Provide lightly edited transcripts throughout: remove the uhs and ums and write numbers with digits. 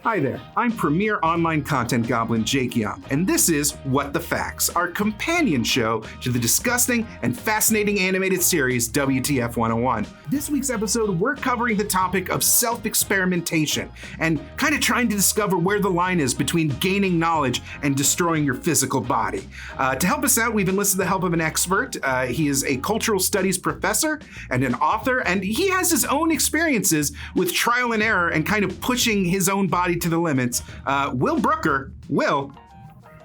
Hi there, I'm premier online content goblin Jake Young, and this is What the Facts, our companion show to the disgusting and fascinating animated series WTF 101. This week's episode, we're covering the topic of self-experimentation and kind of trying to discover where the line is between gaining knowledge and destroying your physical body. To help us out, we've enlisted the help of an expert. He is a cultural studies professor and an author, and he has his own experiences with trial and error and kind of pushing his own body to the limits. Will Brooker. Will,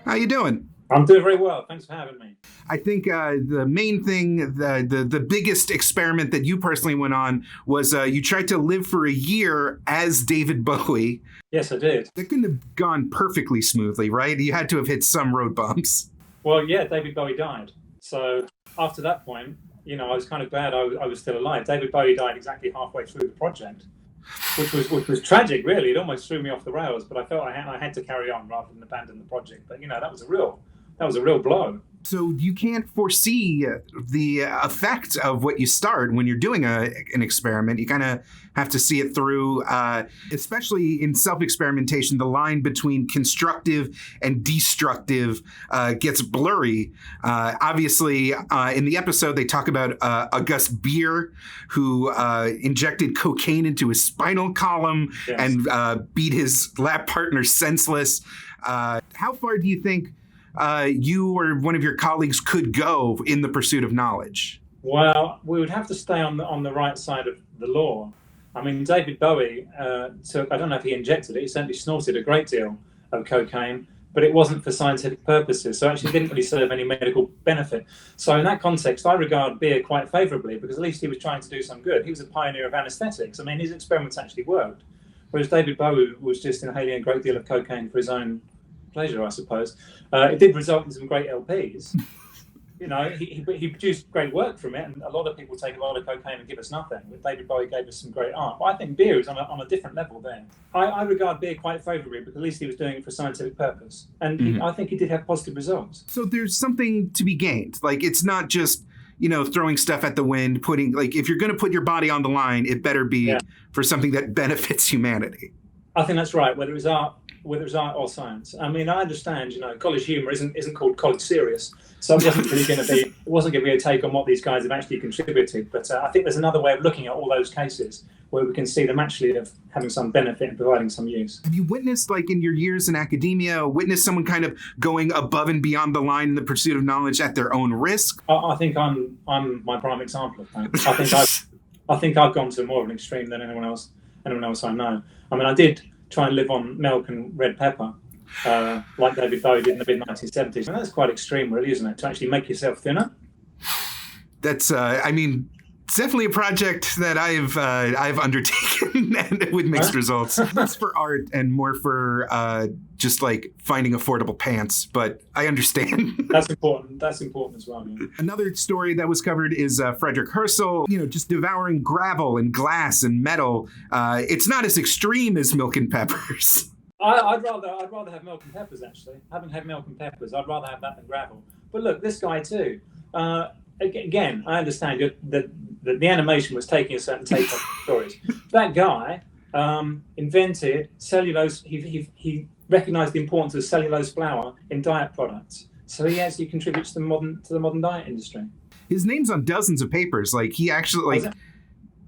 how you doing? I'm doing very well. Thanks for having me. I think the main thing, the biggest experiment that you personally went on was you tried to live for a year as David Bowie. Yes, I did. That couldn't have gone perfectly smoothly, right? You had to have hit some road bumps. Well, yeah, David Bowie died. So after that point, I was kind of glad I was still alive. David Bowie died exactly halfway through the project, which was tragic, really. It almost threw me off the rails, but I felt I had to carry on rather than abandon the project. But that was a real blow. So you can't foresee the effect of what you start when you're doing an experiment. You kind of have to see it through, especially in self-experimentation. The line between constructive and destructive gets blurry. Obviously, in the episode, they talk about a Gus Beer who injected cocaine into his spinal column and beat his lab partner senseless. How far do you think you or one of your colleagues could go in the pursuit of knowledge? Well, we would have to stay on the right side of the law. I mean, David Bowie took, I don't know if he injected it, he certainly snorted a great deal of cocaine, but it wasn't for scientific purposes, so actually didn't really serve any medical benefit. So in that context, I regard Beer quite favourably, because at least he was trying to do some good. He was a pioneer of anaesthetics. I mean, his experiments actually worked, whereas David Bowie was just inhaling a great deal of cocaine for his own pleasure, I suppose. It did result in some great LPs. He produced great work from it, and a lot of people take a lot of cocaine and give us nothing. But David Bowie gave us some great art. But I think Beer is on a different level there. I regard Beer quite favourably, because at least he was doing it for scientific purpose, and I think he did have positive results. So there's something to be gained. Like, it's not just throwing stuff at the wind. If you're going to put your body on the line, it better be for something that benefits humanity. I think that's right. Whether it's art or science. I mean, I understand, college humour isn't called college serious, so it wasn't going to be a take on what these guys have actually contributed. But I think there's another way of looking at all those cases where we can see them actually of having some benefit and providing some use. Have you witnessed, in your years in academia, someone kind of going above and beyond the line in the pursuit of knowledge at their own risk? I think I'm my prime example of that. I think I've gone to more of an extreme than anyone else I know. I mean, I did try and live on milk and red pepper, like David Bowie did in the mid-1970s. And that's quite extreme, really, isn't it? To actually make yourself thinner. That's, it's definitely a project that I've undertaken and with mixed results. Less for art and more for just finding affordable pants. But I understand. That's important. That's important as well. Yeah. Another story that was covered is Frederick Herschel, just devouring gravel and glass and metal. It's not as extreme as milk and peppers. I'd rather have milk and peppers, actually. I haven't had milk and peppers. I'd rather have that than gravel. But look, this guy too. Again, I understand that the animation was taking a certain take on stories. That guy invented cellulose. He recognised the importance of cellulose flour in diet products. So he actually contributes to the modern diet industry. His name's on dozens of papers. He actually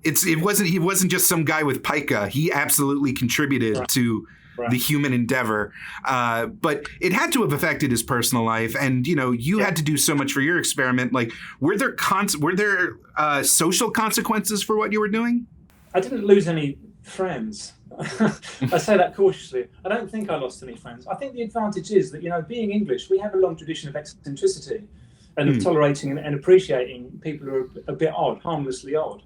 he wasn't just some guy with pica. He absolutely contributed to the human endeavor. But it had to have affected his personal life. And, you had to do so much for your experiment. Were there social consequences for what you were doing? I didn't lose any friends. I say that cautiously. I don't think I lost any friends. I think the advantage is that, being English, we have a long tradition of eccentricity and of tolerating and appreciating people who are a bit odd, harmlessly odd.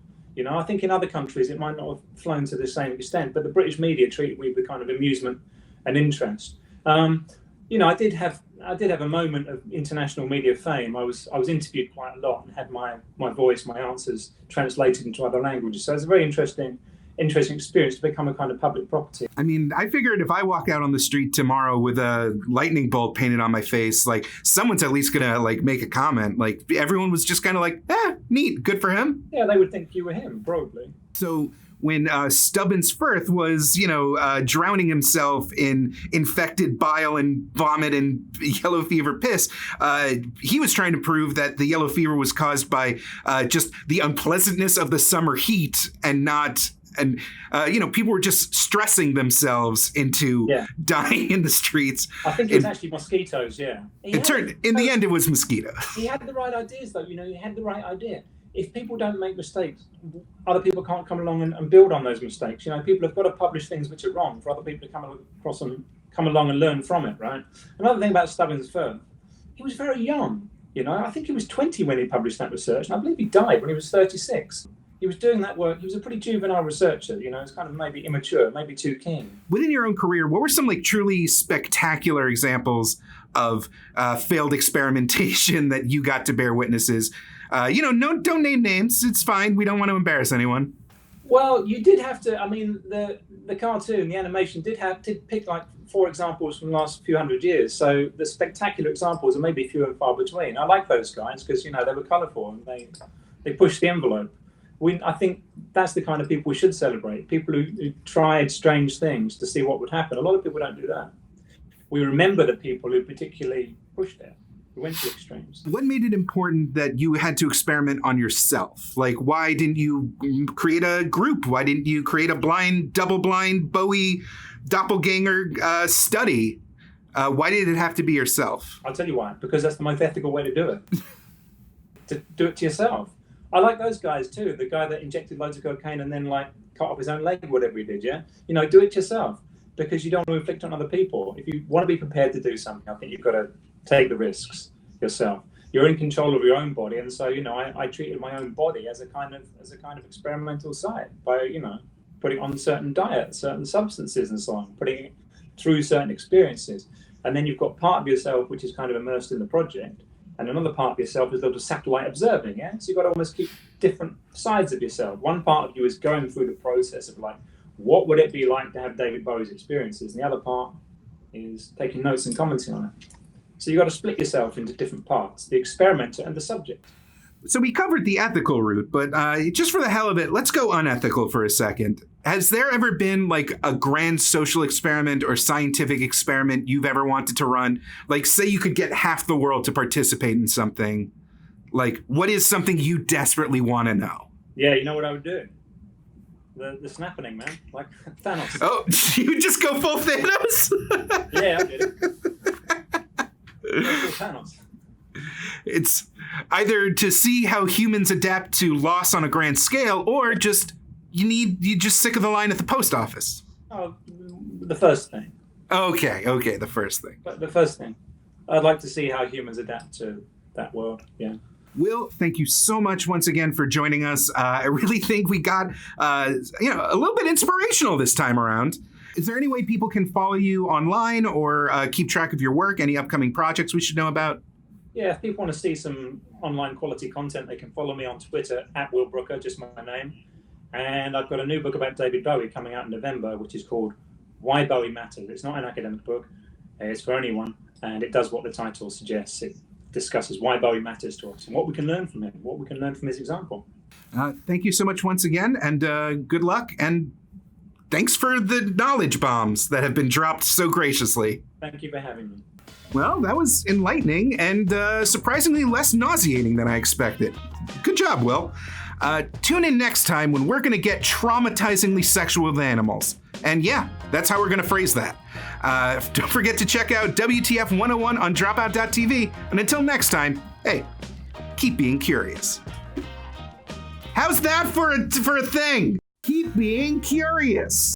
I think in other countries it might not have flown to the same extent, but the British media treated me with kind of amusement and interest. I did have a moment of international media fame. I was interviewed quite a lot and had my voice, my answers translated into other languages. So it's a very interesting experience to become a kind of public property. I mean, I figured if I walk out on the street tomorrow with a lightning bolt painted on my face, someone's at least gonna make a comment. Everyone was just kind of neat, good for him. Yeah, they would think you were him, probably. So when Stubbins Firth was, drowning himself in infected bile and vomit and yellow fever piss. He was trying to prove that the yellow fever was caused by just the unpleasantness of the summer heat and not. And, people were just stressing themselves into dying in the streets. I think it was actually mosquitoes, yeah. In the end, it was mosquitoes. He had the right ideas, though. He had the right idea. If people don't make mistakes, other people can't come along and build on those mistakes. People have got to publish things which are wrong for other people to come along and learn from it, right? Another thing about Stubbins Firth, he was very young. I think he was 20 when he published that research, and I believe he died when he was 36. He was doing that work. He was a pretty juvenile researcher. It's kind of maybe immature, maybe too keen. Within your own career, what were some truly spectacular examples of failed experimentation that you got to bear witnesses? Don't name names. It's fine. We don't want to embarrass anyone. Well, you did have to. I mean, the cartoon, the animation did pick 4 examples from the last few hundred years. So the spectacular examples are maybe few and far between. I like those guys because they were colourful and they pushed the envelope. I think that's the kind of people we should celebrate. People who tried strange things to see what would happen. A lot of people don't do that. We remember the people who particularly pushed it, who went to extremes. What made it important that you had to experiment on yourself? Why didn't you create a group? Why didn't you create a double-blind Bowie doppelganger study? Why did it have to be yourself? I'll tell you why. Because that's the most ethical way to do it. To do it to yourself. I like those guys too. The guy that injected loads of cocaine and then cut off his own leg, whatever he did. Yeah, do it yourself because you don't want to inflict on other people. If you want to be prepared to do something, I think you've got to take the risks yourself. You're in control of your own body, and so I treated my own body as a kind of experimental site by putting on certain diets, certain substances, and so on, putting it through certain experiences, and then you've got part of yourself which is kind of immersed in the project. And another part of yourself is little satellite observing, yeah? So you've got to almost keep different sides of yourself. One part of you is going through the process of what would it be like to have David Bowie's experiences? And the other part is taking notes and commenting on it. So you've got to split yourself into different parts, the experimenter and the subject. So we covered the ethical route, but just for the hell of it, let's go unethical for a second. Has there ever been a grand social experiment or scientific experiment you've ever wanted to run? Say you could get half the world to participate in something. What is something you desperately want to know? Yeah, you know what I would do? The snapping, man. Like Thanos. Oh, you just go full Thanos? Yeah, I did it. Go full Thanos. It's either to see how humans adapt to loss on a grand scale, or you're just sick of the line at the post office. Oh, the first thing. Okay, the first thing. But the first thing. I'd like to see how humans adapt to that world, yeah. Will, thank you so much once again for joining us. I really think we got a little bit inspirational this time around. Is there any way people can follow you online or keep track of your work? Any upcoming projects we should know about? Yeah, if people want to see some online quality content, they can follow me on Twitter @Will Brooker, just my name. And I've got a new book about David Bowie coming out in November, which is called Why Bowie Matters. It's not an academic book. It's for anyone. And it does what the title suggests. It discusses why Bowie matters to us and what we can learn from him, what we can learn from his example. Thank you so much once again, and good luck. And thanks for the knowledge bombs that have been dropped so graciously. Thank you for having me. Well, that was enlightening and surprisingly less nauseating than I expected. Good job, Will. Tune in next time when we're going to get traumatizingly sexual with animals. And yeah, that's how we're going to phrase that. Don't forget to check out WTF 101 on dropout.tv. And until next time, hey, keep being curious. How's that for a thing? Keep being curious.